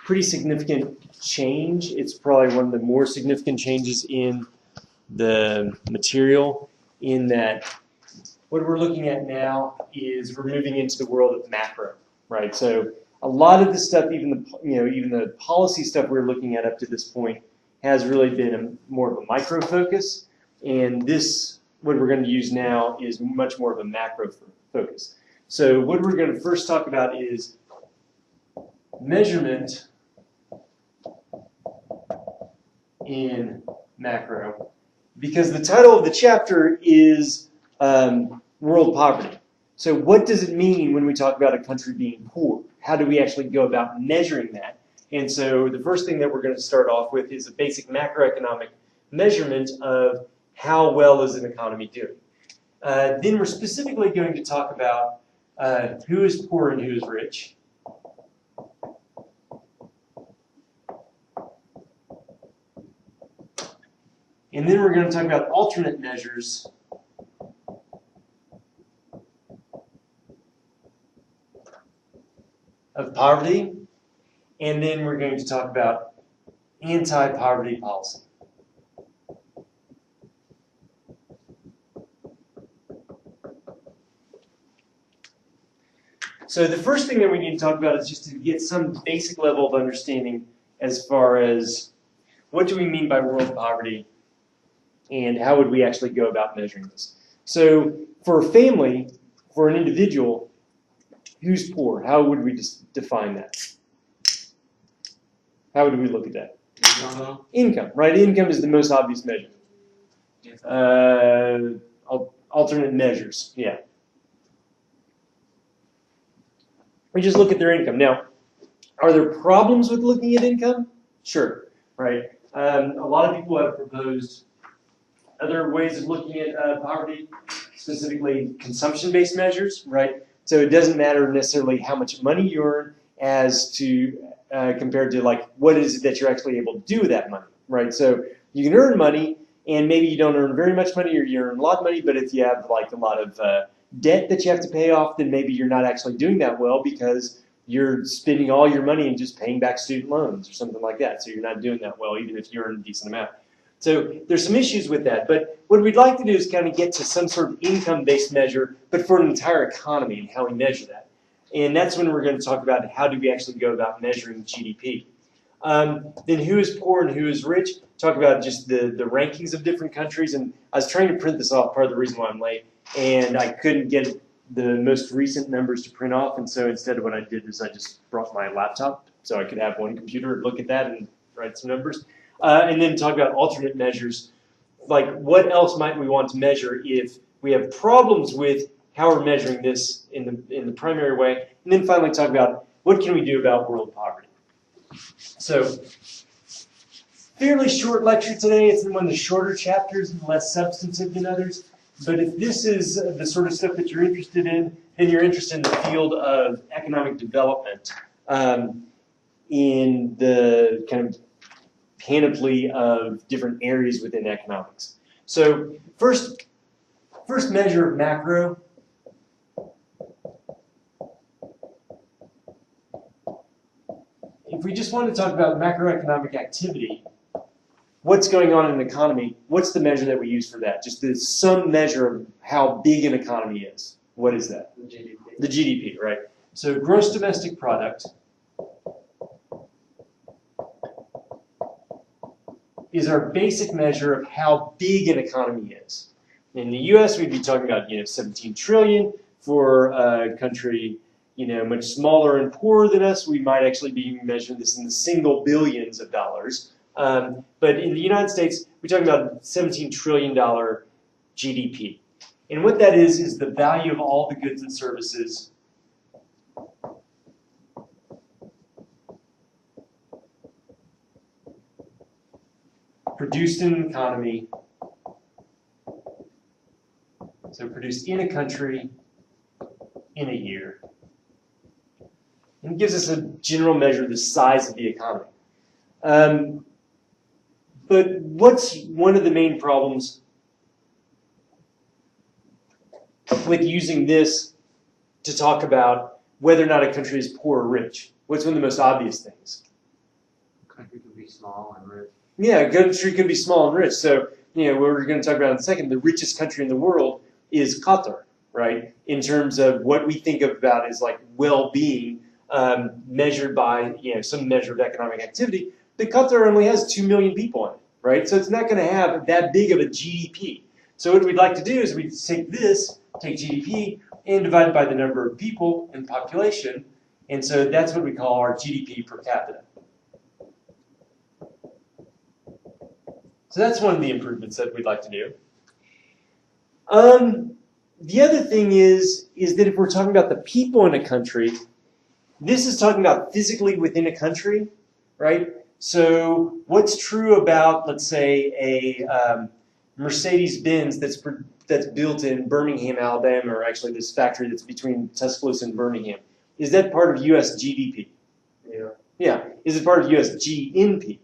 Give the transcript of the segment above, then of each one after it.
pretty significant change. It's probably one of the more significant changes in the material, in that what we're looking at now is we're moving into the world of macro, right? So a lot of the stuff, even the policy stuff we're looking at up to this point, has really been more of a micro focus, and this, what we're going to use now, is much more of a macro focus. So what we're going to first talk about is measurement in macro, because the title of the chapter is world poverty. So what does it mean when we talk about a country being poor? How do we actually go about measuring that? And so the first thing that we're going to start off with is a basic macroeconomic measurement of how well is an economy doing. Then we're specifically going to talk about who is poor and who is rich. And then we're going to talk about alternate measures of poverty. And then we're going to talk about anti-poverty policy. So the first thing that we need to talk about is just to get some basic level of understanding as far as what do we mean by world poverty and how would we actually go about measuring this. So for a family, for an individual, who's poor? How would we define that? How would we look at that? Income, right? Income is the most obvious measure. Alternate measures, yeah. We just look at their income. Now, are there problems with looking at income? Sure, right? A lot of people have proposed other ways of looking at poverty, specifically consumption-based measures, right? So it doesn't matter necessarily how much money you earn as to compared to like what is it that you're actually able to do with that money, right? So you can earn money and maybe you don't earn very much money or you earn a lot of money, but if you have like a lot of debt that you have to pay off, then maybe you're not actually doing that well because you're spending all your money and just paying back student loans or something like that. So you're not doing that well even if you earn a decent amount. So there's some issues with that, but what we'd like to do is kind of get to some sort of income-based measure, but for an entire economy and how we measure that. And that's when we're going to talk about how do we actually go about measuring GDP. Then who is poor and who is rich, talk about just the rankings of different countries. And I was trying to print this off, part of the reason why I'm late, and I couldn't get the most recent numbers to print off, and so instead what I did is I just brought my laptop so I could have one computer look at that and write some numbers. And then talk about alternate measures, like what else might we want to measure if we have problems with how we're measuring this in the primary way, and then finally talk about what can we do about world poverty. So, fairly short lecture today. It's one of the shorter chapters and less substantive than others. But if this is the sort of stuff that you're interested in, then you're interested in the field of economic development in the kind of panoply of different areas within economics. So first measure of macro. If we just want to talk about macroeconomic activity, what's going on in an economy, what's the measure that we use for that? Just some measure of how big an economy is. What is that? The GDP. The GDP, right? So gross domestic product is our basic measure of how big an economy is. In the U.S., we'd be talking about 17 trillion. For a country much smaller and poorer than us, we might actually be measuring this in the single billions of dollars. But in the United States, we're talking about $17 trillion GDP. And what that is the value of all the goods and services produced in an economy, so produced in a country in a year. And it gives us a general measure of the size of the economy. But what's one of the main problems with using this to talk about whether or not a country is poor or rich? What's one of the most obvious things? Country can be small and rich. Yeah, a country can be small and rich. So, what we're going to talk about in a second, the richest country in the world is Qatar, right? In terms of what we think about as like well-being, measured by, some measure of economic activity. But Qatar only has 2 million people in it, right? So it's not going to have that big of a GDP. So what we'd like to do is we take GDP, and divide it by the number of people and population. And so that's what we call our GDP per capita. So that's one of the improvements that we'd like to do. The other thing is that if we're talking about the people in a country, this is talking about physically within a country, right? So what's true about, let's say, a Mercedes-Benz that's built in Birmingham, Alabama, or actually this factory that's between Tuscaloosa and Birmingham? Is that part of U.S. GDP? Yeah. Yeah. Is it part of U.S. GNP?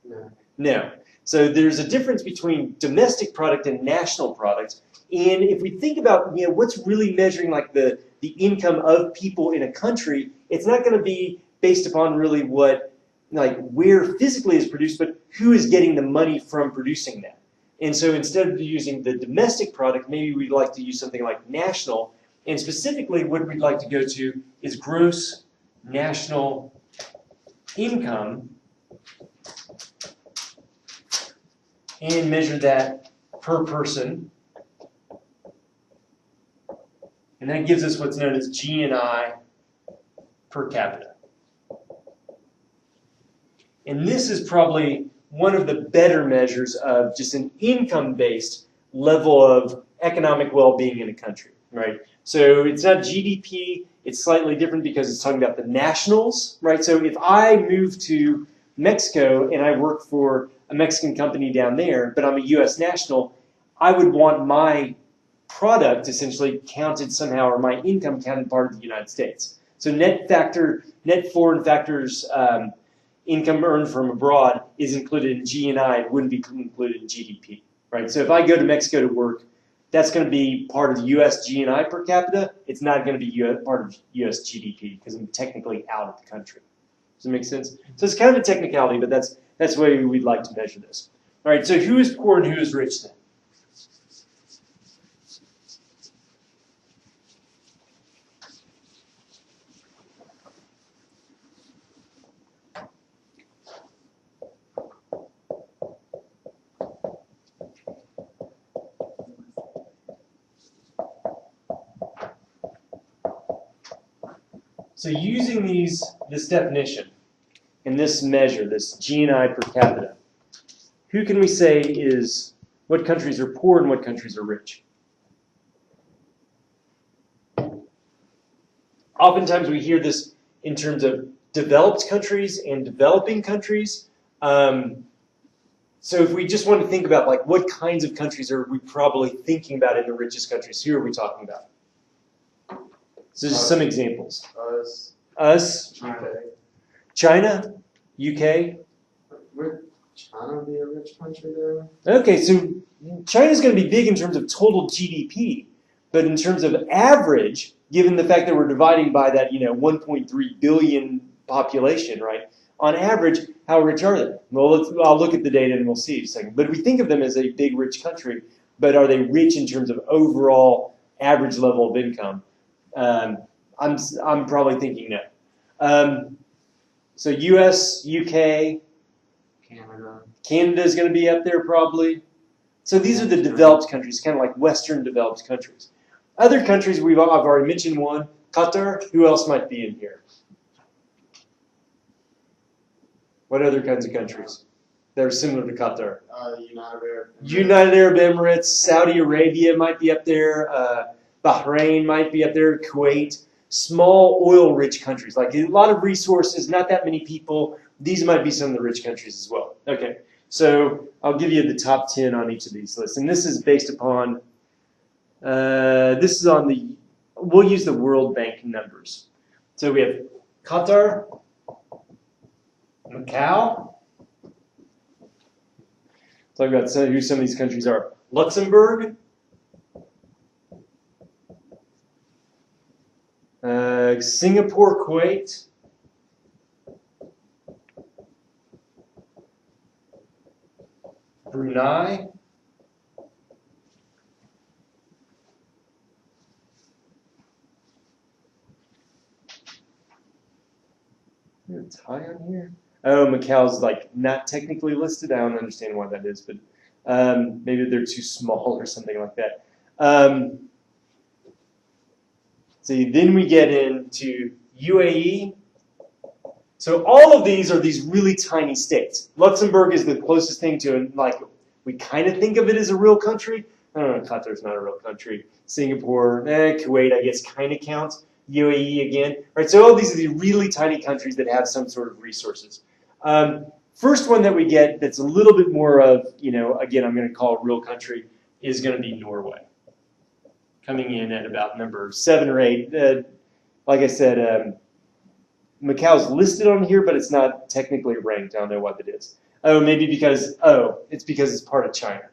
No. No. So there's a difference between domestic product and national product. And if we think about what's really measuring like the income of people in a country, it's not going to be based upon really what where physically is produced, but who is getting the money from producing that. And so instead of using the domestic product, maybe we'd like to use something like national. And specifically what we'd like to go to is gross national income, and measure that per person. And that gives us what's known as GNI per capita. And this is probably one of the better measures of just an income-based level of economic well-being in a country, right? So it's not GDP, it's slightly different because it's talking about the nationals, right? So if I move to Mexico and I work for a Mexican company down there, but I'm a U.S. national, I would want my product essentially counted somehow, or my income counted part of the United States. So net foreign factors income earned from abroad is included in GNI. It wouldn't be included in GDP, right? So if I go to Mexico to work, that's going to be part of the U.S. GNI per capita. It's not going to be part of U.S. GDP because I'm technically out of the country. Does that make sense? So it's kind of a technicality, but that's the way we'd like to measure this. All right, so who is poor and who is rich then? So using this definition and this measure, this GNI per capita, who can we say is, what countries are poor and what countries are rich? Oftentimes we hear this in terms of developed countries and developing countries. So if we just want to think about like what kinds of countries are we probably thinking about in the richest countries, who are we talking about? So just some examples. Us. China. UK. Would China be a rich country though? Okay, so China's going to be big in terms of total GDP, but in terms of average, given the fact that we're dividing by that 1.3 billion population, right? On average, how rich are they? Well, I'll look at the data and we'll see in a second. But we think of them as a big, rich country, but are they rich in terms of overall average level of income? I'm probably thinking no. So U.S., UK, Canada's going to be up there probably. So these are the developed countries, kind of like Western developed countries. Other countries, I've already mentioned one, Qatar. Who else might be in here? What other kinds of countries that are similar to Qatar? United Arab Emirates, Saudi Arabia might be up there, Bahrain might be up there, Kuwait. Small oil-rich countries, like a lot of resources, not that many people. These might be some of the rich countries as well. Okay, so I'll give you the top 10 on each of these lists. And this is based upon, we'll use the World Bank numbers. So we have Qatar, Macau. Talk about who some of these countries are. Luxembourg. Singapore, Kuwait, Brunei. Is there a tie on here? Oh, Macau's like not technically listed. I don't understand why that is, but maybe they're too small or something like that. See, then we get into UAE. So all of these are these really tiny states. Luxembourg is the closest thing to it. Like, we kind of think of it as a real country. I don't know, Qatar's not a real country. Singapore, Kuwait, I guess, kind of counts. UAE again. Right, so all these are the really tiny countries that have some sort of resources. First one that we get that's a little bit more of, again, I'm going to call a real country, is going to be Norway. Coming in at about number 7 or 8. Like I said, Macau's listed on here, but it's not technically ranked. I don't know what it is. Oh, maybe because, it's because it's part of China.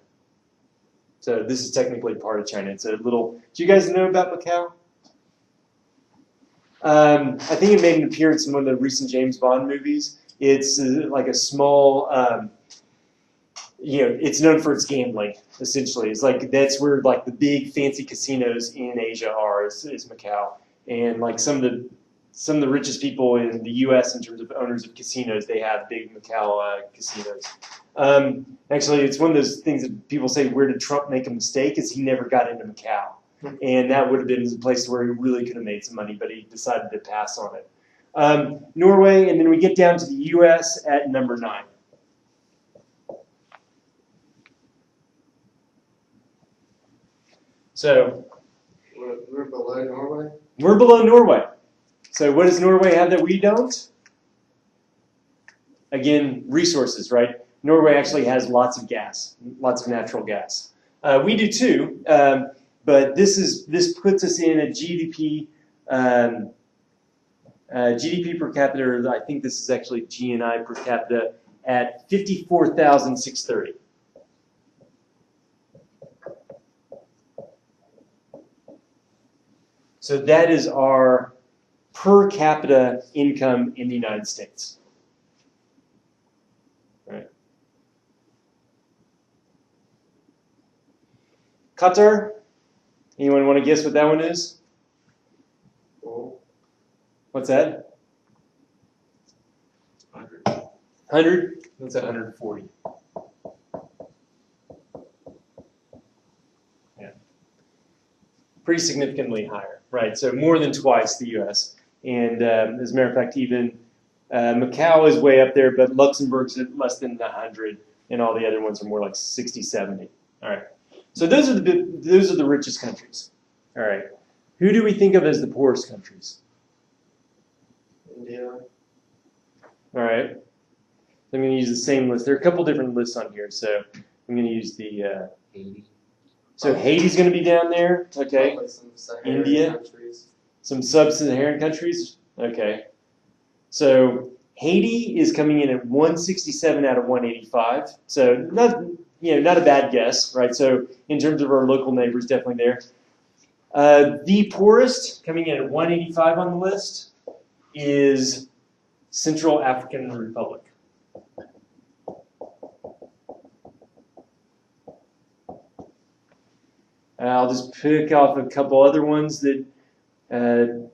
So this is technically part of China. It's a little, do you guys know about Macau? I think it made an appearance in one of the recent James Bond movies. It's like a small, it's known for its gambling, essentially. It's like, that's where like the big fancy casinos in Asia are, is Macau. And like some of the richest people in the U.S. in terms of owners of casinos, they have big Macau casinos. Actually, it's one of those things that people say, where did Trump make a mistake, is he never got into Macau. And that would have been a place where he really could have made some money, but he decided to pass on it. Norway, and then we get down to the U.S. at number 9. So we're below Norway? We're below Norway. So what does Norway have that we don't? Again, resources, right? Norway actually has lots of gas, lots of natural gas. We do too, but this puts us in a GDP GDP per capita, or I think this is actually GNI per capita, at 54,630. So that is our per capita income in the United States. Right. Qatar, anyone want to guess what that one is? What's that? 100. 100? What's that? 140. Yeah. Pretty significantly higher, right? So more than twice the U.S. And as a matter of fact, even Macau is way up there, but Luxembourg's at less than 100, and all the other ones are more like 60, 70. All right. So those are the richest countries. All right. Who do we think of as the poorest countries? India. All right. I'm going to use the same list. There are a couple different lists on here, so I'm going to use the. Haiti. So Haiti's going to be down there. Okay. Probably some Saharan India. countries. Some sub-Saharan countries. Okay. So Haiti is coming in at 167 out of 185. So not a bad guess, right? So in terms of our local neighbors, definitely there. The poorest, coming in at 185 on the list, is Central African Republic. I'll just pick off a couple other ones that, in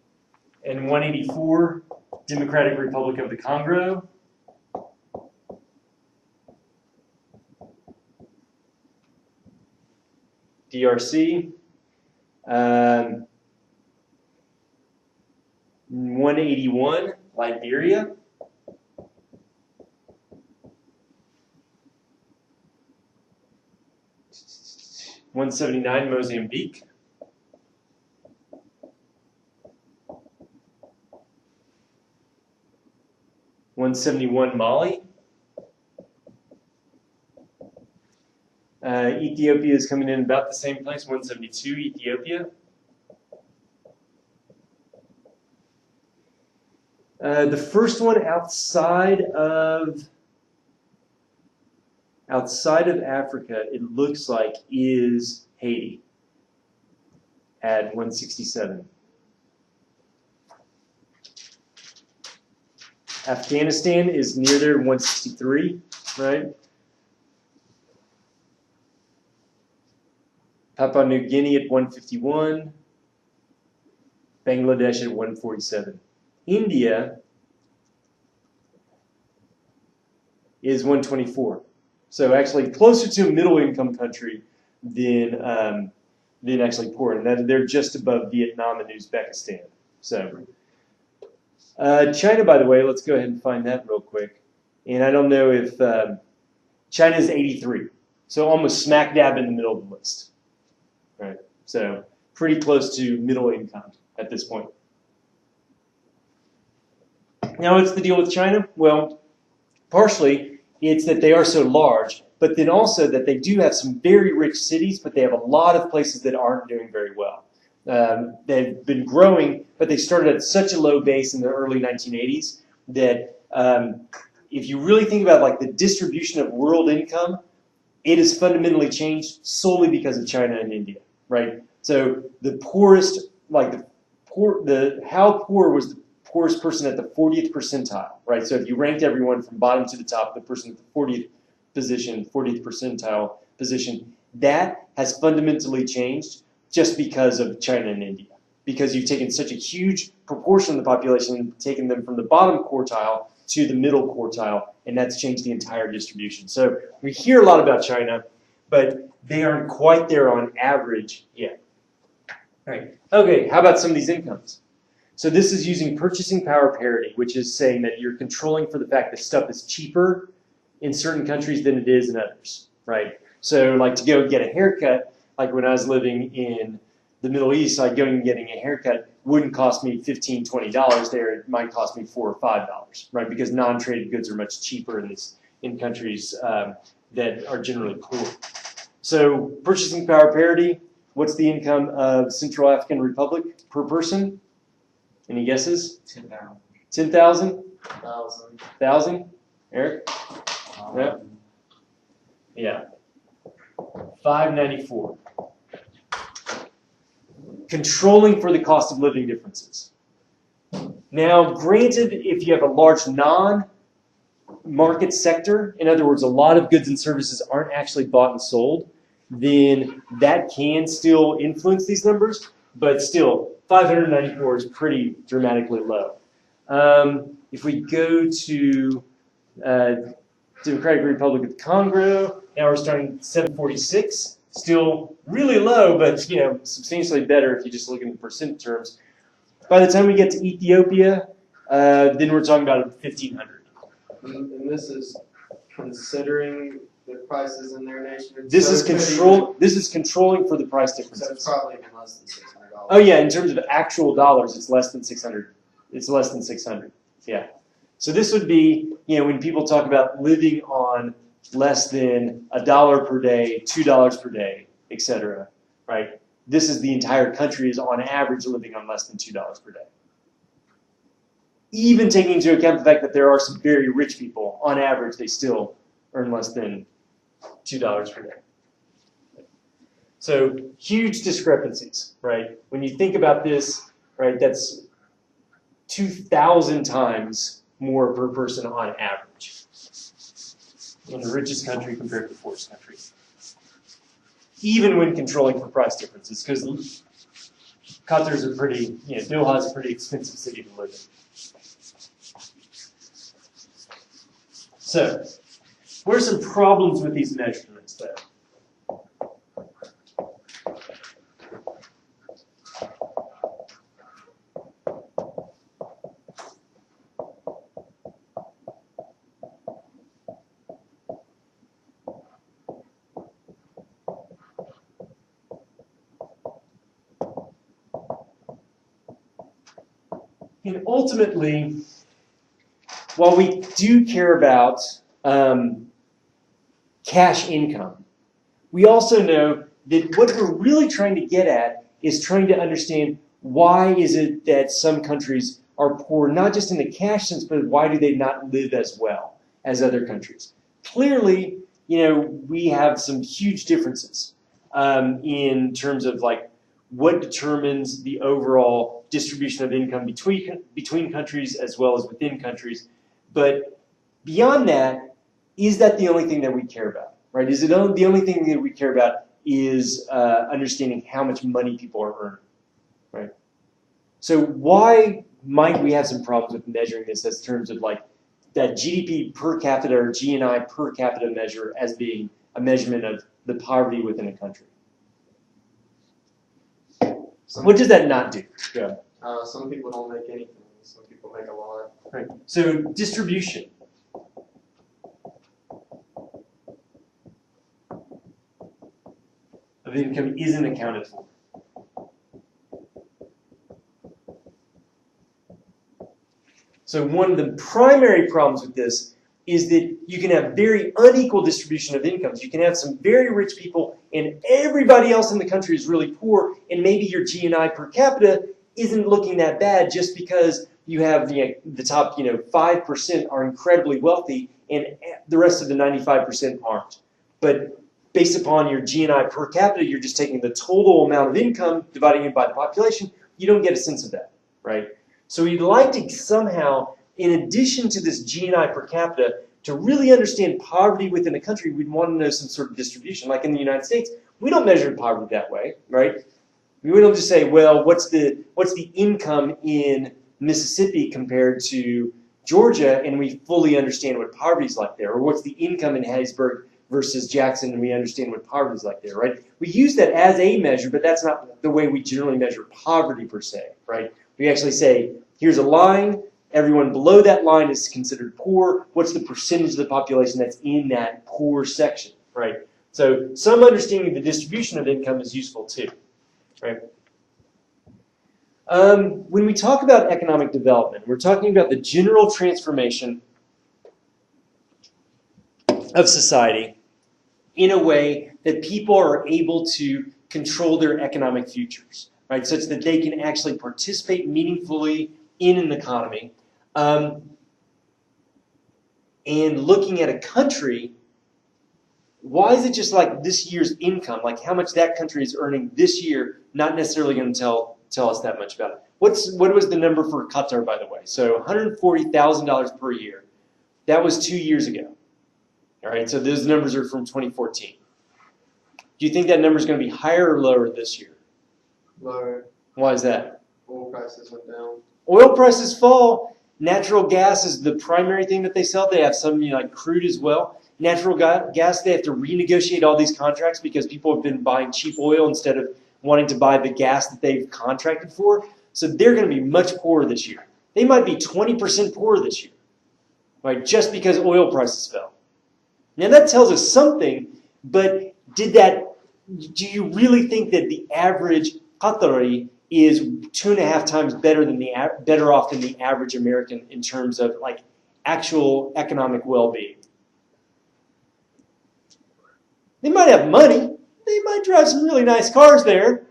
184, Democratic Republic of the Congo. DRC. 181, Liberia. $179, Mozambique. $171, Mali. Ethiopia is coming in about the same place, 172, Ethiopia. The first one outside of Africa, it looks like, is Haiti at 167. Afghanistan is near there, 163, right? Papua New Guinea at 151. Bangladesh at 147. India is 124. So actually closer to a middle income country than actually poor. And they're just above Vietnam and Uzbekistan. So China, by the way, let's go ahead and find that real quick. And I don't know if China is 83. So almost smack dab in the middle of the list. Right? So pretty close to middle income at this point. Now, what's the deal with China? Well, partially it's that they are so large, but then also that they do have some very rich cities, but they have a lot of places that aren't doing very well. They've been growing, but they started at such a low base in the early 1980s that if you really think about like the distribution of world income, it has fundamentally changed solely because of China and India, right? So the poorest, like how poor was the poorest person at the 40th percentile, right? So if you ranked everyone from bottom to the top, the person at the 40th position, 40th percentile position, that has fundamentally changed just because of China and India. Because you've taken such a huge proportion of the population and taken them from the bottom quartile to the middle quartile, and that's changed the entire distribution. So we hear a lot about China, but they aren't quite there on average yet. All right. Okay, how about some of these incomes? So this is using purchasing power parity, which is saying that you're controlling for the fact that stuff is cheaper in certain countries than it is in others, right? So like to go get a haircut, like when I was living in the Middle East, like going and getting a haircut wouldn't cost me $15, $20 there. It might cost me $4 or $5, right? Because non-traded goods are much cheaper in countries that are generally poor. So purchasing power parity, what's the income of Central African Republic per person? Any guesses? 10,000. 10,000? 1,000. 1,000? Eric? Yeah. Yeah. 594. Controlling for the cost of living differences. Now, granted, if you have a large non-market sector, in other words, a lot of goods and services aren't actually bought and sold, then that can still influence these numbers, but still, 594 is pretty dramatically low. If we go to Democratic Republic of the Congo, now we're starting at 746. Still really low, but you know, substantially better if you just look in the percent terms. By the time we get to Ethiopia, then we're talking about 1,500. And this is considering the prices in their nation. This is control. This is controlling for the price So differences. it's probably even less than $600. Oh yeah, in terms of actual dollars, it's less than 600. It's less than 600. Yeah. So this would be, you know, when people talk about living on less than $1 per day, $2 per day, etc. Right? This is the entire country is on average living on less than $2 per day. Even taking into account the fact that there are some very rich people, on average they still earn less than $2 per day. So huge discrepancies, right? When you think about this, right, that's 2,000 times more per person on average in the richest country compared to the poorest country. Even when controlling for price differences, because Qatar's a pretty, you know, Doha's a pretty expensive city to live in. So, what are some problems with these measurements, though? And ultimately, while we do care about cash income, we also know that what we're really trying to get at is trying to understand why is it that some countries are poor, not just in the cash sense, but why do they not live as well as other countries? Clearly, you know, we have some huge differences in terms of like what determines the overall distribution of income between countries as well as within countries. But beyond that, is that the only thing that we care about, right? Is it the only thing that we care about is understanding how much money people are earning, right? So why might we have some problems with measuring this as terms of like that GDP per capita or GNI per capita measure as being a measurement of the poverty within a country? What does that not do? Yeah. Some people don't make anything. Some people make a lot. Right. So distribution. Of income isn't accounted for. So one of the primary problems with this is that you can have very unequal distribution of incomes. You can have some very rich people and everybody else in the country is really poor, and maybe your GNI per capita isn't looking that bad just because you have the top 5% are incredibly wealthy and the rest of the 95% aren't. But based upon your GNI per capita, you're just taking the total amount of income, dividing it by the population. You don't get a sense of that, right? So we'd like to somehow, in addition to this GNI per capita, to really understand poverty within a country, we'd want to know some sort of distribution. Like in the United States, we don't measure poverty that way, right? We don't just say, well, what's the income in Mississippi compared to Georgia, and we fully understand what poverty's like there, or what's the income in Hattiesburg versus Jackson, and we understand what poverty's like there, right? We use that as a measure, but that's not the way we generally measure poverty per se, right? We actually say, here's a line, everyone below that line is considered poor. What's the percentage of the population that's in that poor section, right? So some understanding of the distribution of income is useful too, right? When we talk about economic development, we're talking about the general transformation of society in a way that people are able to control their economic futures, right? Such that they can actually participate meaningfully in an economy. And looking at a country, why is it just like this year's income, like how much that country is earning this year, not necessarily going to tell us that much about it? What was the number for Qatar, by the way? So $140,000 per year. That was 2 years ago. All right, so those numbers are from 2014. Do you think that number is going to be higher or lower this year? Lower. Why is that? Oil prices went down. Oil prices fall. Natural gas is the primary thing that they sell. They have some like crude as well. Natural gas, they have to renegotiate all these contracts because people have been buying cheap oil instead of wanting to buy the gas that they've contracted for. So they're going to be much poorer this year. They might be 20% poorer this year, right? Just because oil prices fell. Now that tells us something, but do you really think that the average Qatari is 2.5 times better off than the average American in terms of like actual economic well-being? They might have money. They might drive some really nice cars there.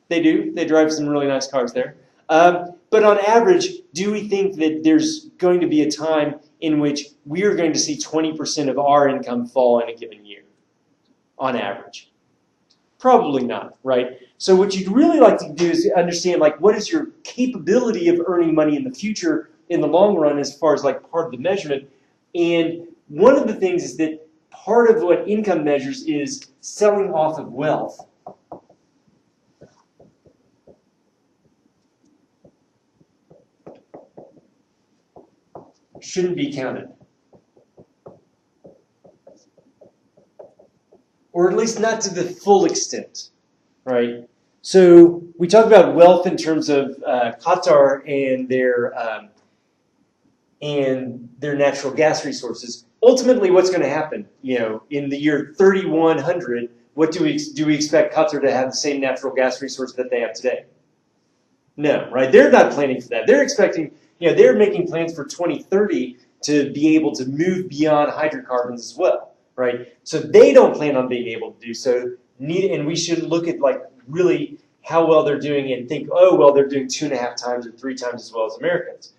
They do. They drive some really nice cars there. But on average, do we think that there's going to be a time in which we are going to see 20% of our income fall in a given year, on average? Probably not, right? So what you'd really like to do is understand, like, what is your capability of earning money in the future, in the long run, as far as like part of the measurement. And one of the things is that part of what income measures is selling off of wealth. Shouldn't be counted. Or at least not to the full extent, right? So we talk about wealth in terms of Qatar and their natural gas resources. Ultimately, what's going to happen? In the year 3100, what do we expect Qatar to have the same natural gas resource that they have today? No, right? They're not planning for that. They're expecting. They're making plans for 2030 to be able to move beyond hydrocarbons as well, right? So they don't plan on being able to do so. And we should look at like really how well they're doing and think, oh, well, they're doing 2.5 times or 3 times as well as Americans.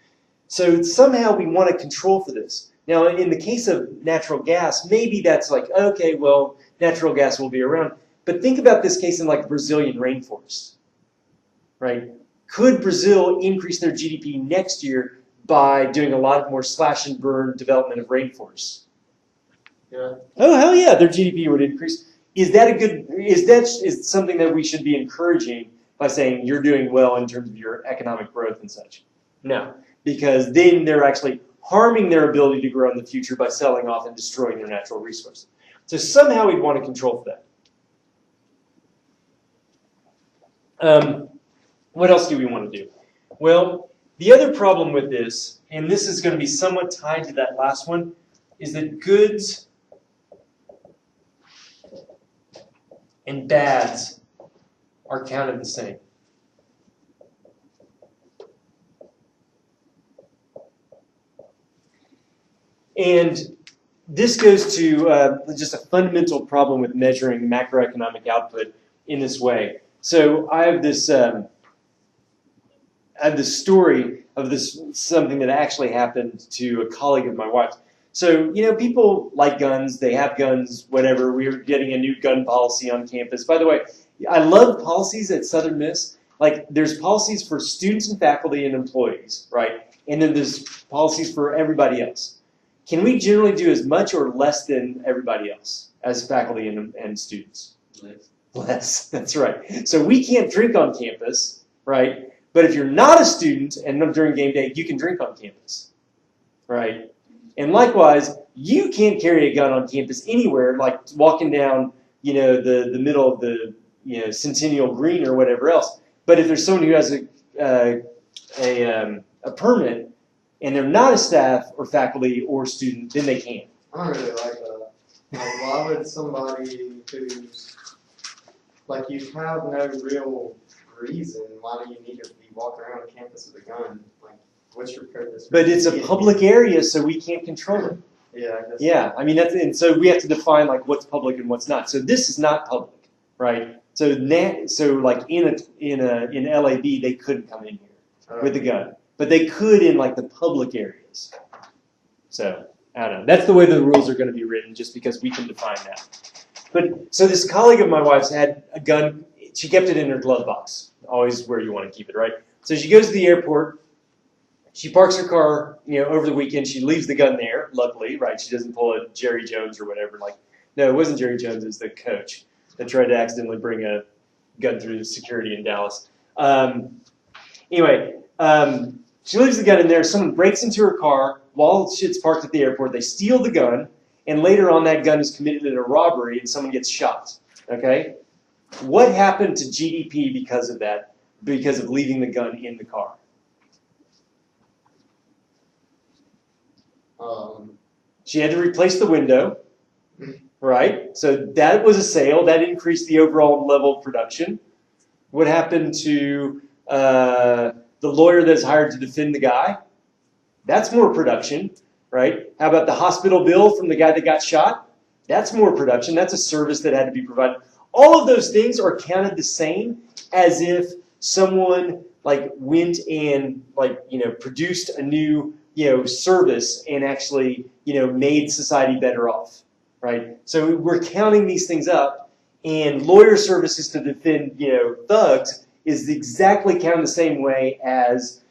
So somehow we want to control for this. Now, in the case of natural gas, maybe that's like, okay, well, natural gas will be around. But think about this case in like Brazilian rainforest, right? Could Brazil increase their GDP next year by doing a lot more slash and burn development of rainforests? Yeah. Oh, hell yeah, their GDP would increase. is that something that we should be encouraging by saying you're doing well in terms of your economic growth and such? No, because then they're actually harming their ability to grow in the future by selling off and destroying their natural resources. So somehow we'd want to control for that. What else do we want to do? Well, the other problem with this, and this is going to be somewhat tied to that last one, is that goods and bads are counted the same. And this goes to just a fundamental problem with measuring macroeconomic output in this way. So I have this story of something that actually happened to a colleague of my wife's. So, people like guns, they have guns, whatever. We're getting a new gun policy on campus. By the way, I love policies at Southern Miss. Like, there's policies for students and faculty and employees, right? And then there's policies for everybody else. Can we generally do as much or less than everybody else as faculty and students? Less, that's right. So we can't drink on campus, right? But if you're not a student and during game day, you can drink on campus, right? And likewise, you can't carry a gun on campus anywhere, like walking down, the middle of the, Centennial Green or whatever else. But if there's someone who has a permit and they're not a staff or faculty or student, then they can. I don't really like that. Like, why would somebody who's, like, you have no real reason, why do you need to be walking around campus with a gun? Like, what's your purpose? But it's a public area, so we can't control it. Yeah, I guess. Yeah, I mean, and so we have to define, like, what's public and what's not. So this is not public, right? So like in LAB, they couldn't come in here with a gun, but they could in like the public areas. So I don't know. That's the way the rules are going to be written, just because we can define that. But so this colleague of my wife's had a gun. She kept it in her glove box, always where you want to keep it, right? So she goes to the airport. She parks her car, over the weekend. She leaves the gun there, luckily, right? She doesn't pull a Jerry Jones or whatever. Like, no, it wasn't Jerry Jones. It was the coach that tried to accidentally bring a gun through security in Dallas. Anyway, she leaves the gun in there. Someone breaks into her car while it's parked at the airport. They steal the gun, and later on that gun is committed in a robbery and someone gets shot. Okay? What happened to GDP because of that, because of leaving the gun in the car? She had to replace the window, right? So that was a sale. That increased the overall level of production. What happened to the lawyer that's hired to defend the guy? That's more production, right? How about the hospital bill from the guy that got shot? That's more production. That's a service that had to be provided. All of those things are counted the same as if someone like went and produced a new service and actually made society better off, right? So we're counting these things up, and lawyer services to defend thugs is exactly counted the same way as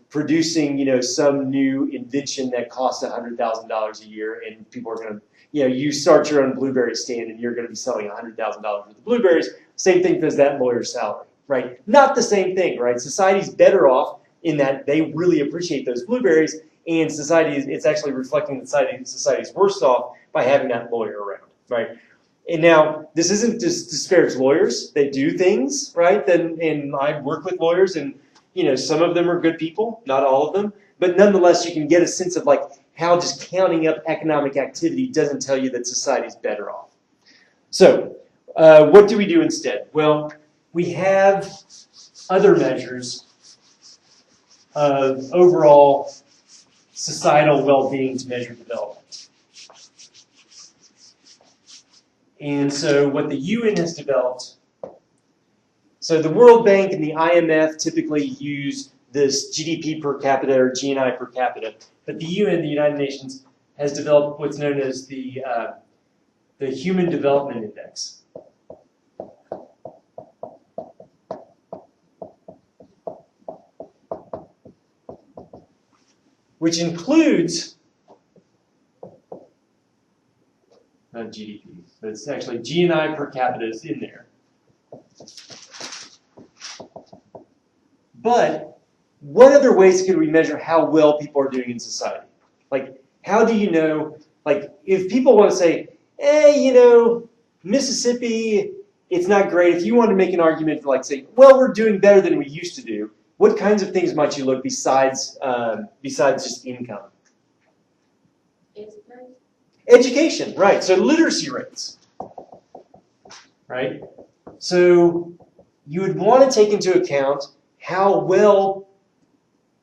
producing some new invention that costs $100,000 a year, and people are going to you start your own blueberry stand and you're going to be selling $100,000 worth of blueberries. Same thing as that lawyer's salary, right? Not the same thing, right? Society's better off in that they really appreciate those blueberries, and it's actually reflecting that society's worse off by having that lawyer around, right? And now, this isn't just disparage lawyers. They do things, right? And I work with lawyers, and some of them are good people, not all of them, but nonetheless, you can get a sense of like how just counting up economic activity doesn't tell you that society's better off. So, what do we do instead? Well, we have other measures of overall societal well-being to measure development. And so what the UN has developed, so the World Bank and the IMF typically use this GDP per capita or GNI per capita, but the UN, the United Nations, has developed what's known as the Human Development Index. Which includes, not GDP. So it's actually GNI per capita is in there. But what other ways could we measure how well people are doing in society? Like, how do you know, like, if people want to say, you know, Mississippi, it's not great. If you want to make an argument for, like, say, well, we're doing better than we used to do, what kinds of things might you look besides just income? Education, right. So literacy rates, right? So you would want to take into account how well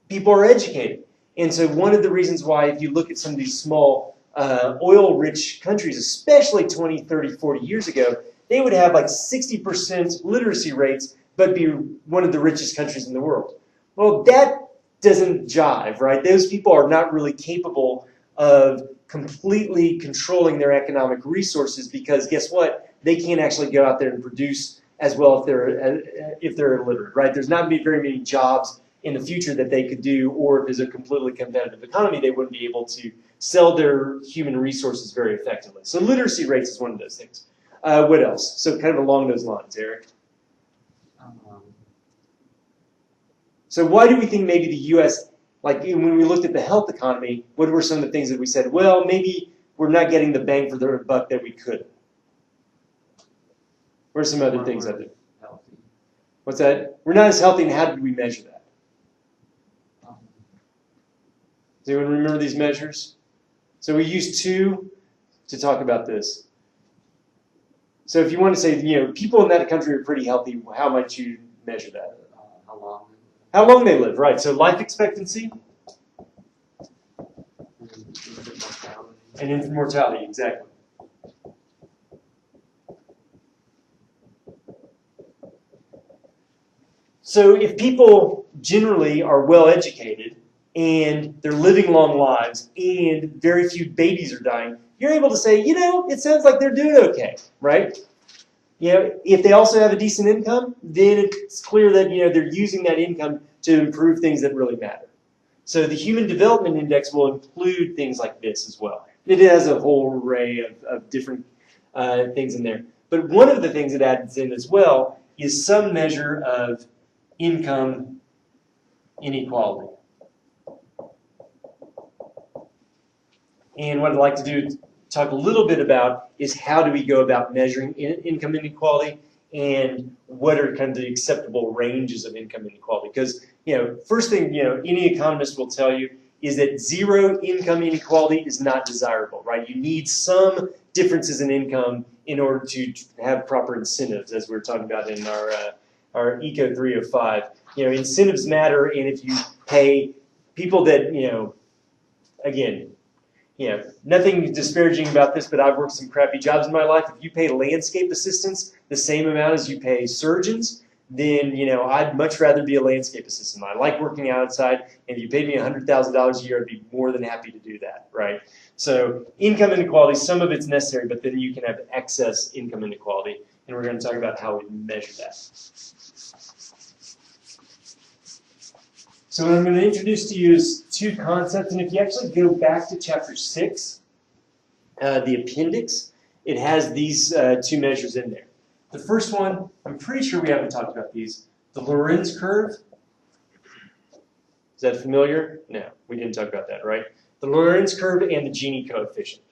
people are educated. And so one of the reasons why, if you look at some of these small oil-rich countries, especially 20, 30, 40 years ago, they would have like 60% literacy rates, but be one of the richest countries in the world. Well, that doesn't jive, right? Those people are not really capable of completely controlling their economic resources because guess what? They can't actually go out there and produce as well if they're illiterate, right? There's not very many jobs in the future that they could do, or if it's a completely competitive economy, they wouldn't be able to sell their human resources very effectively. So literacy rates is one of those things. What else? So kind of along those lines, Eric. So why do we think maybe the U.S., like when we looked at the health economy, what were some of the things that we said, well, maybe we're not getting the bang for the buck that we could? What are some other things out there? Healthy. What's that? We're not as healthy, and how did we measure that? Does anyone remember these measures? So we used two to talk about this. So if you want to say, you know, people in that country are pretty healthy, how might you measure that? How long they live, right? So life expectancy and infant mortality, exactly. So if people generally are well educated and they're living long lives and very few babies are dying, you're able to say, you know, it sounds like they're doing okay, right? You know, if they also have a decent income, then it's clear that, you know, they're using that income to improve things that really matter. So the Human Development Index will include things like this as well. It has a whole array of different things in there. But one of the things it adds in as well is some measure of income inequality. And what I'd like to do is talk a little bit about is how do we go about measuring income inequality and what are kind of the acceptable ranges of income inequality. Because, you know, first thing, you know, any economist will tell you is that zero income inequality is not desirable, right? You need some differences in income in order to have proper incentives, as we were talking about in our Eco 305. You know, incentives matter, and if you pay people that, you know, again, you know, nothing disparaging about this, but I've worked some crappy jobs in my life. If you pay landscape assistants the same amount as you pay surgeons, then, you know, I'd much rather be a landscape assistant. I like working outside, and if you paid me $100,000 a year, I'd be more than happy to do that, right? So income inequality, some of it's necessary, but then you can have excess income inequality, and we're going to talk about how we measure that. So what I'm going to introduce to you is two concepts, and if you actually go back to chapter 6, the appendix, it has these two measures in there. The first one, I'm pretty sure we haven't talked about these. The Lorenz curve. Is that familiar? No, we didn't talk about that, right? The Lorenz curve and the Gini coefficient.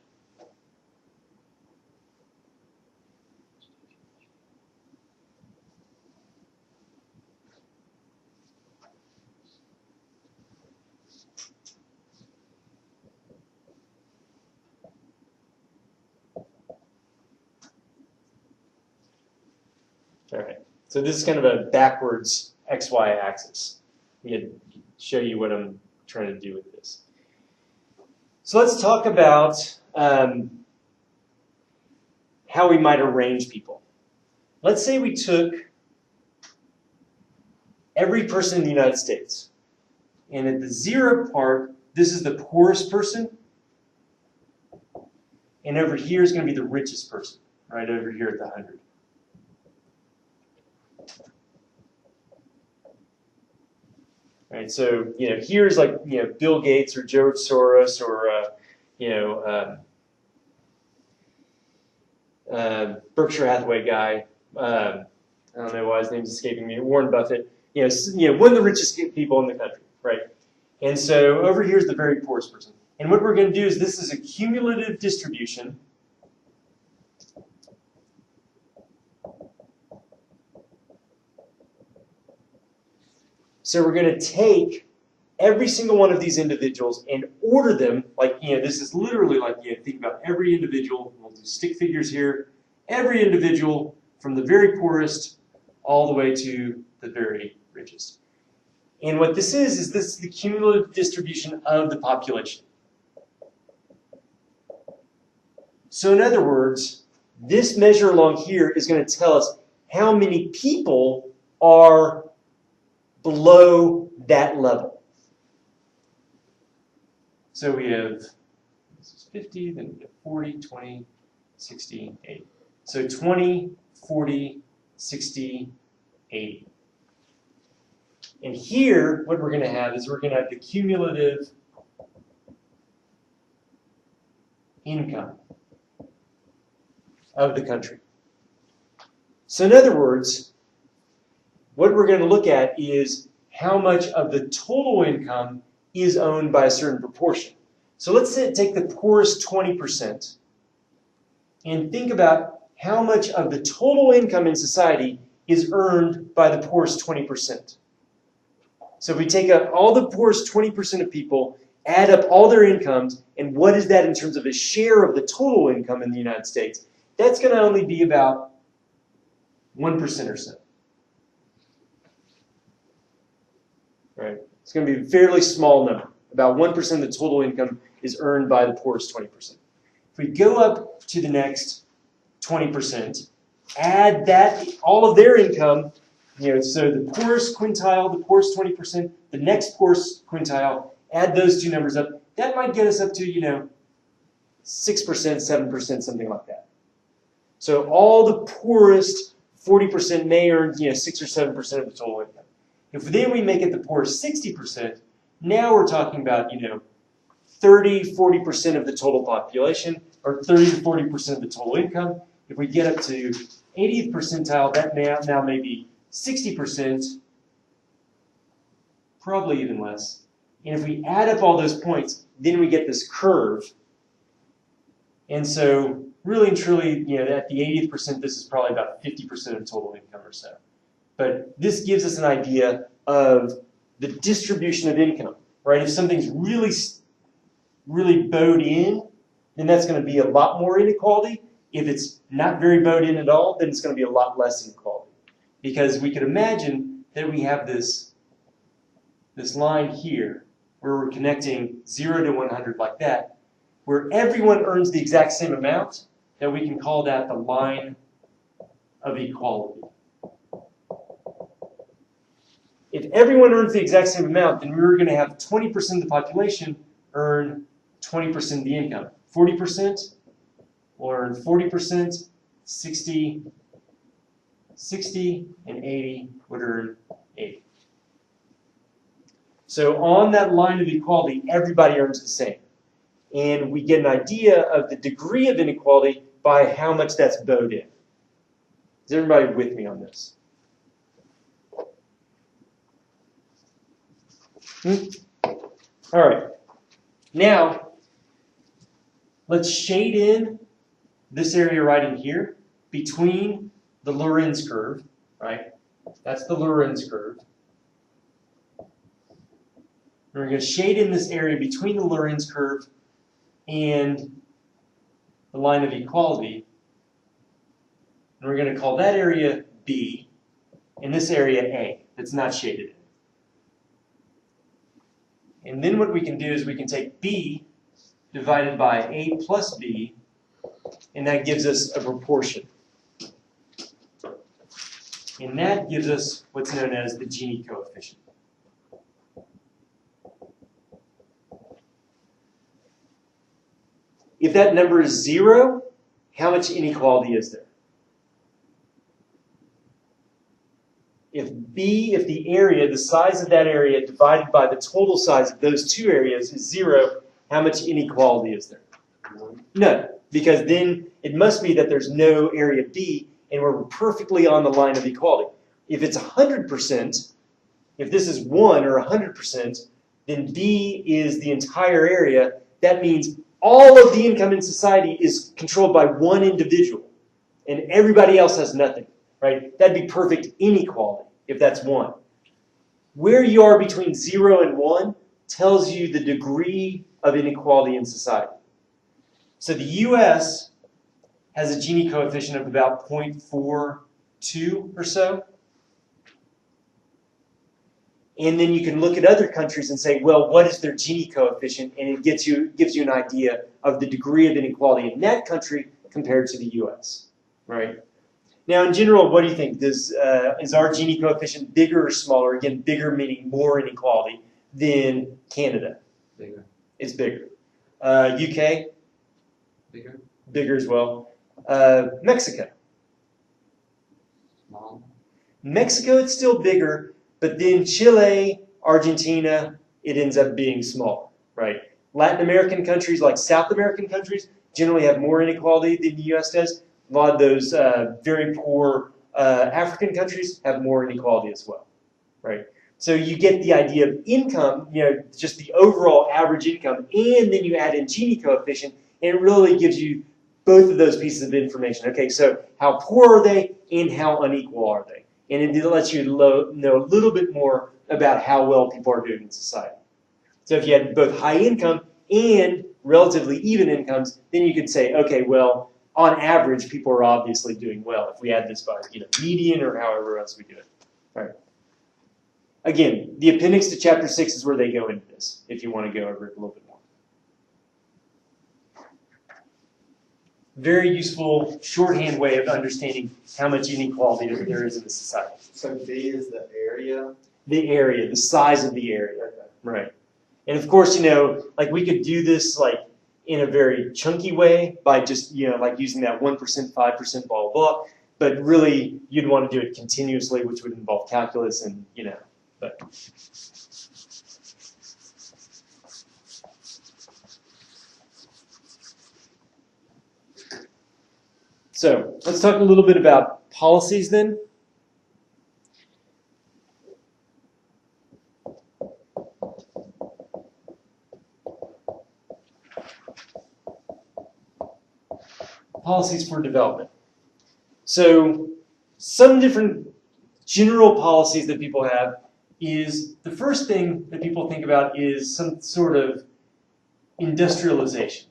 All right, so this is kind of a backwards XY axis. I'm going to show you what I'm trying to do with this. So let's talk about how we might arrange people. Let's say we took every person in the United States, and at the 0 part, this is the poorest person, and over here is going to be the richest person, right over here at the 100. Right, so, you know, here's like, you know, Bill Gates or George Soros or, you know, Berkshire Hathaway guy. I don't know why his name's escaping me. Warren Buffett. One of the richest people in the country, right? And so over here is the very poorest person. And what we're going to do is this is a cumulative distribution. So we're going to take every single one of these individuals and order them, like, this is literally like, think about every individual. We'll do stick figures here. Every individual from the very poorest all the way to the very richest. And what this is this is the cumulative distribution of the population. So in other words, this measure along here is going to tell us how many people are below that level. So we have, this is 50, then we have 40, 20, 60, 80. So 20, 40, 60, 80. And here, what we're going to have is we're going to have the cumulative income of the country. So in other words, what we're going to look at is how much of the total income is owned by a certain proportion. So let's take the poorest 20% and think about how much of the total income in society is earned by the poorest 20%. So if we take out all the poorest 20% of people, add up all their incomes, and what is that in terms of a share of the total income in the United States? That's going to only be about 1% or so. Right? It's going to be a fairly small number. About 1% of the total income is earned by the poorest 20%. If we go up to the next 20%, add that, all of their income, so the poorest quintile, the poorest 20%, the next poorest quintile, add those two numbers up. That might get us up to, 6%, 7%, something like that. So all the poorest 40% may earn, 6 or 7% of the total income. If then we make it the poorest 60%, now we're talking about, 30, 40% of the total population, or 30 to 40% of the total income. If we get up to 80th percentile, that now may be 60%, probably even less. And if we add up all those points, then we get this curve. And so really and truly, at the 80th percent, this is probably about 50% of total income or so. But this gives us an idea of the distribution of income, right? If something's really bowed in, then that's going to be a lot more inequality. If it's not very bowed in at all, then it's going to be a lot less inequality. Because we could imagine that we have this line here where we're connecting 0 to 100 like that, where everyone earns the exact same amount, that we can call that the line of equality. If everyone earns the exact same amount, then we're going to have 20% of the population earn 20% of the income. 40% will earn 40%, 60, and 80 would earn 80. So on that line of equality, everybody earns the same. And we get an idea of the degree of inequality by how much that's bowed in. Is everybody with me on this? All right. Now, let's shade in this area right in here between the Lorenz curve, right? That's the Lorenz curve. And we're going to shade in this area between the Lorenz curve and the line of equality. And we're going to call that area B, and this area A, that's not shaded in. And then what we can do is we can take B divided by A plus B, and that gives us a proportion. And that gives us what's known as the Gini coefficient. If that number is 0, how much inequality is there? If the area, the size of that area divided by the total size of those two areas is 0, how much inequality is there? None. None, because then it must be that there's no area B, and we're perfectly on the line of equality. If it's 100%, if this is 1 or 100%, then B is the entire area. That means all of the income in society is controlled by one individual, and everybody else has nothing, right? That'd be perfect inequality if that's 1. Where you are between 0 and 1 tells you the degree of inequality in society. So the U.S. has a Gini coefficient of about 0.42 or so. And then you can look at other countries and say, well, what is their Gini coefficient? And it gives you an idea of the degree of inequality in that country compared to the U.S., right? Now, in general, what do you think? Is our Gini coefficient bigger or smaller? Again, bigger meaning more inequality than Canada. Bigger. It's bigger. UK? Bigger. Bigger as well. Mexico. Small. Mexico, it's still bigger, but then Chile, Argentina, it ends up being small, right? Latin American countries, like South American countries, generally have more inequality than the U.S. does. A lot of those very poor African countries have more inequality as well, right? So you get the idea of income, just the overall average income, and then you add in Gini coefficient, and it really gives you both of those pieces of information. Okay, so how poor are they, and how unequal are they? And it lets you know a little bit more about how well people are doing in society. So if you had both high income and relatively even incomes, then you could say, okay, well, on average, people are obviously doing well if we add this by median or however else we do it. All right. Again, the appendix to chapter 6 is where they go into this, if you want to go over it a little bit more. Very useful shorthand way of understanding how much inequality there is in the society. So B is the area? The area, the size of the area. Okay. Right. And of course, like we could do this like in a very chunky way by just, like using that 1%, 5%, blah, blah, blah. But really, you'd want to do it continuously, which would involve calculus and, but. So let's talk a little bit about policies then. Policies for development. So some different general policies that people have is the first thing that people think about is some sort of industrialization.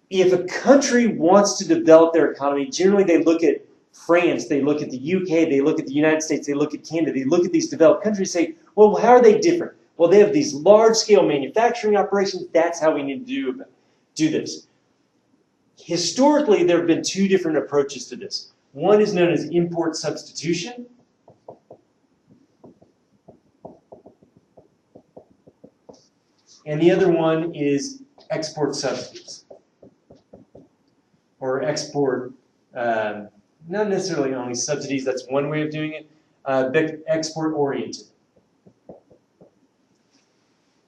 If a country wants to develop their economy, generally they look at France, they look at the UK, they look at the United States, they look at Canada, they look at these developed countries and say, well, how are they different? Well, they have these large-scale manufacturing operations. That's how we need to do this. Historically, there have been two different approaches to this. One is known as import substitution. And the other one is export subsidies. Or export, not necessarily only subsidies, that's one way of doing it, but export-oriented.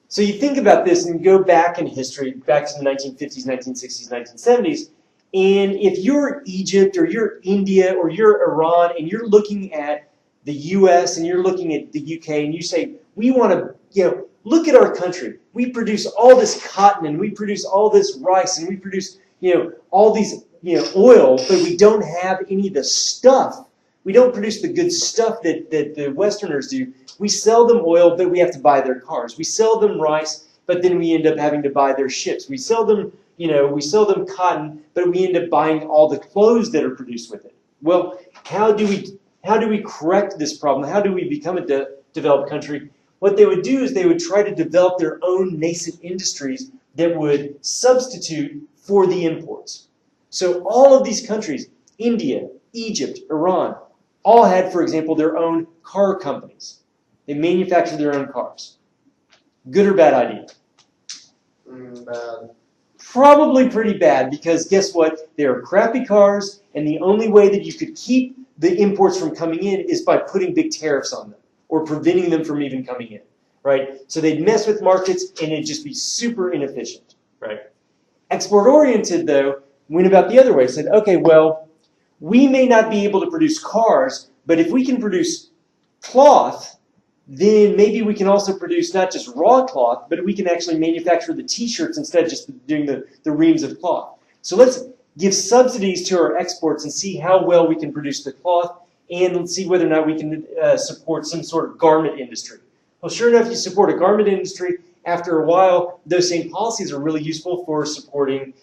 So you think about this and go back in history, back to the 1950s, 1960s, 1970s, and if you're Egypt or you're India or you're Iran and you're looking at the US and you're looking at the UK and you say, we want to, look at our country. We produce all this cotton and we produce all this rice and we produce, all these, oil, but we don't have any of the stuff. We don't produce the good stuff that the Westerners do. We sell them oil, but we have to buy their cars. We sell them rice, but then we end up having to buy their ships. We sell them, we sell them cotton, but we end up buying all the clothes that are produced with it. Well, how do we correct this problem? How do we become a developed country? What they would do is they would try to develop their own nascent industries that would substitute for the imports. So all of these countries, India, Egypt, Iran, all had, for example, their own car companies. They manufactured their own cars. Good or bad idea? Bad. Probably pretty bad, because guess what? They are crappy cars, and the only way that you could keep the imports from coming in is by putting big tariffs on them or preventing them from even coming in. right? So they'd mess with markets and it'd just be super inefficient, right? Export-oriented, though, went about the other way, said, okay, well, we may not be able to produce cars, but if we can produce cloth, then maybe we can also produce not just raw cloth, but we can actually manufacture the t-shirts instead of just doing the reams of cloth. So let's give subsidies to our exports and see how well we can produce the cloth, and let's see whether or not we can support some sort of garment industry. Well, sure enough, you support a garment industry. After a while, those same policies are really useful for supporting,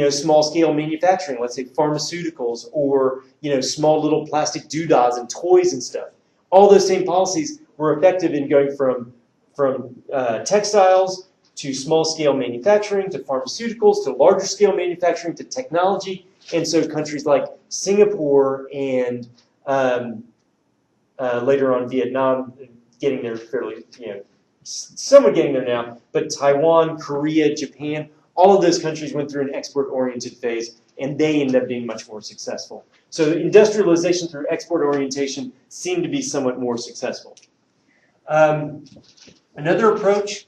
small-scale manufacturing. Let's say pharmaceuticals, or small little plastic doodads and toys and stuff. All those same policies were effective in going from textiles to small-scale manufacturing to pharmaceuticals to larger-scale manufacturing to technology. And so countries like Singapore and later on Vietnam, getting there fairly, somewhat getting there now, but Taiwan, Korea, Japan, all of those countries went through an export-oriented phase, and they ended up being much more successful. So industrialization through export orientation seemed to be somewhat more successful. Another approach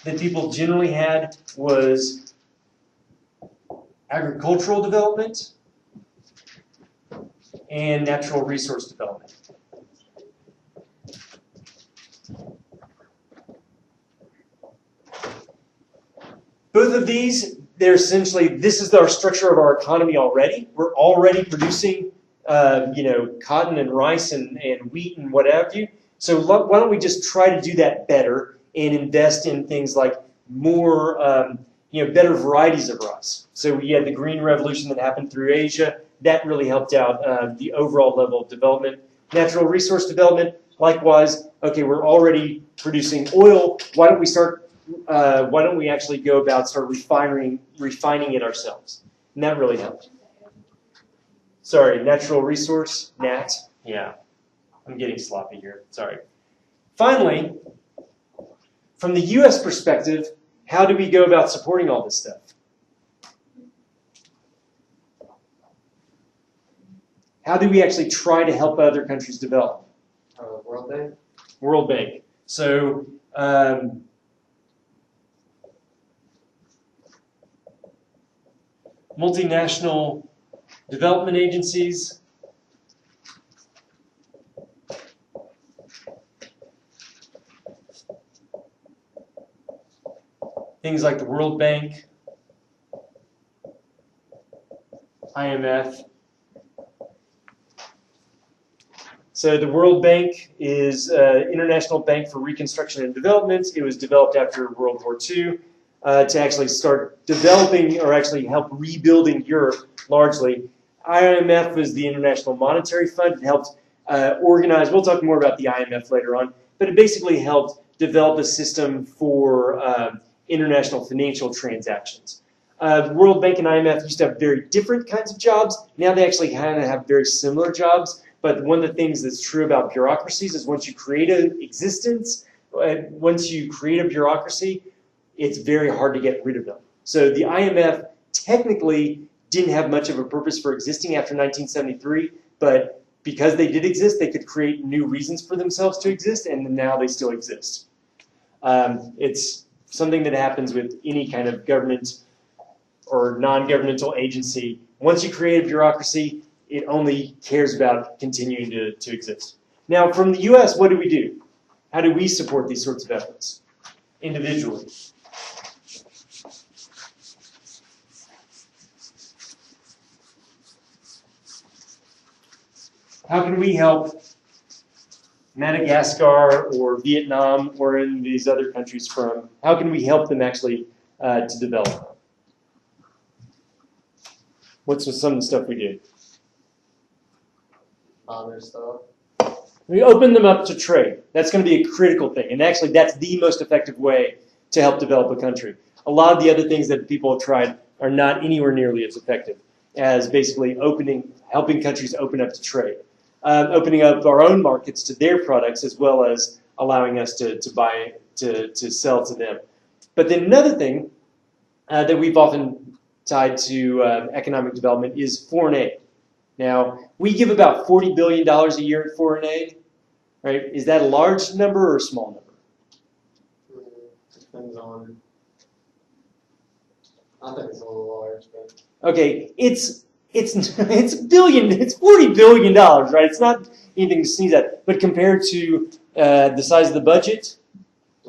that people generally had was agricultural development and natural resource development. Both of these, they're essentially, this is our structure of our economy already. We're already producing, cotton and rice and wheat and what have you. So why don't we just try to do that better and invest in things like more, better varieties of rice. So we had the Green Revolution that happened through Asia. That really helped out the overall level of development. Natural resource development, likewise. Okay, we're already producing oil. Why don't we actually go about start refining it ourselves? And that really helped. Sorry, natural resource, NAT. Yeah, I'm getting sloppy here. Sorry. Finally, from the U.S. perspective, how do we go about supporting all this stuff? How do we actually try to help other countries develop? World Bank? World Bank. So, multinational development agencies, things like the World Bank, IMF. So the World Bank is an international bank for reconstruction and development. It was developed after World War II to actually start developing or actually help rebuilding Europe largely. IMF was the International Monetary Fund. It helped organize, we'll talk more about the IMF later on, but it basically helped develop a system for international financial transactions. The World Bank and IMF used to have very different kinds of jobs. Now they actually kind of have very similar jobs. But one of the things that's true about bureaucracies is once you create an existence, once you create a bureaucracy, it's very hard to get rid of them. So the IMF technically didn't have much of a purpose for existing after 1973, but because they did exist, they could create new reasons for themselves to exist, and now they still exist. It's something that happens with any kind of government or non-governmental agency. Once you create a bureaucracy, it only cares about continuing to exist. Now, from the U.S., what do? How do we support these sorts of efforts individually? How can we help Madagascar or Vietnam or in these other countries how can we help them actually to develop? What's some of the stuff we do? Other stuff. We open them up to trade. That's going to be a critical thing. And actually, that's the most effective way to help develop a country. A lot of the other things that people have tried are not anywhere nearly as effective as basically helping countries open up to trade. Opening up our own markets to their products as well as allowing us to sell to them. But then another thing that we've often tied to economic development is foreign aid. Now, we give about $40 billion a year in foreign aid, right? Is that a large number or a small number? I think it's a little large, but Okay, it's it's $40 billion, right? It's not anything to sneeze at. But compared to the size of the budget,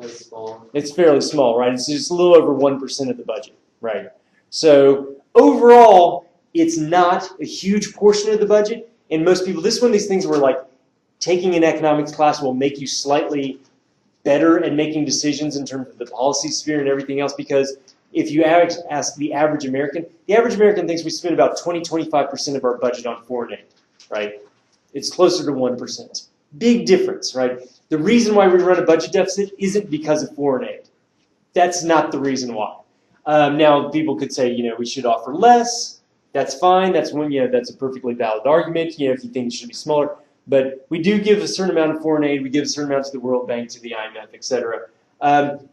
it's small. it's fairly small, right? It's just a little over 1% of the budget, right? So overall, it's not a huge portion of the budget. And most people, this is one of these things where like taking an economics class will make you slightly better at making decisions in terms of the policy sphere and everything else, because if you ask the average American thinks we spend about 20-25% of our budget on foreign aid, right? It's closer to 1%. Big difference, right? The reason why we run a budget deficit isn't because of foreign aid. That's not the reason why. Now, people could say, we should offer less. That's fine. That's that's a perfectly valid argument. If you think it should be smaller, but we do give a certain amount of foreign aid. We give a certain amount to the World Bank, to the IMF, etc.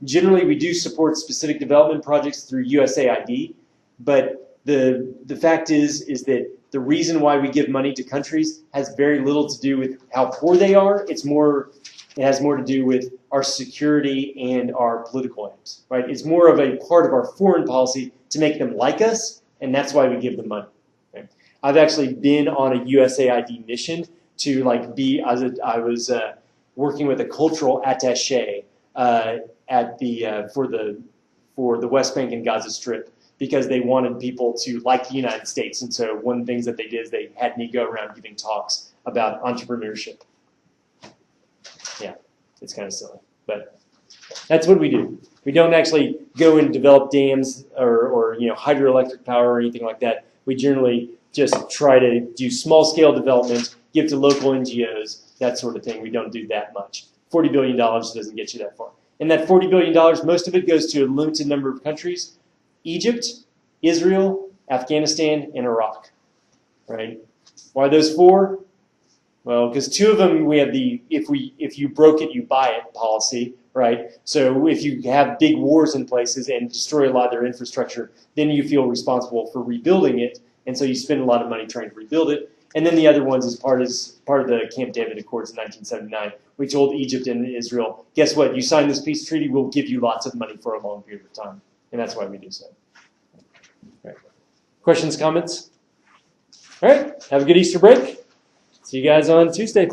Generally, we do support specific development projects through USAID, but the fact is that the reason why we give money to countries has very little to do with how poor they are. It has more to do with our security and our political aims, right? It's more of a part of our foreign policy to make them like us, and that's why we give them money. Right? I've actually been on a USAID mission to I was working with a cultural attaché for the West Bank and Gaza Strip, because they wanted people to like the United States. And so one of the things that they did is they had me go around giving talks about entrepreneurship. Yeah, it's kind of silly, but that's what we do. We don't actually go and develop dams or hydroelectric power or anything like that. We generally just try to do small-scale development, give to local NGOs, that sort of thing. We don't do that much. $40 billion doesn't get you that far. And that $40 billion, most of it goes to a limited number of countries: Egypt, Israel, Afghanistan, and Iraq. Right? Why those four? Well, because two of them we have the if you broke it, you buy it policy, right? So if you have big wars in places and destroy a lot of their infrastructure, then you feel responsible for rebuilding it, and so you spend a lot of money trying to rebuild it. And then the other ones is part of the Camp David Accords in 1979. We told Egypt and Israel, guess what? You sign this peace treaty, we'll give you lots of money for a long period of time, and that's why we do so. All right. Questions, comments? All right. Have a good Easter break. See you guys on Tuesday.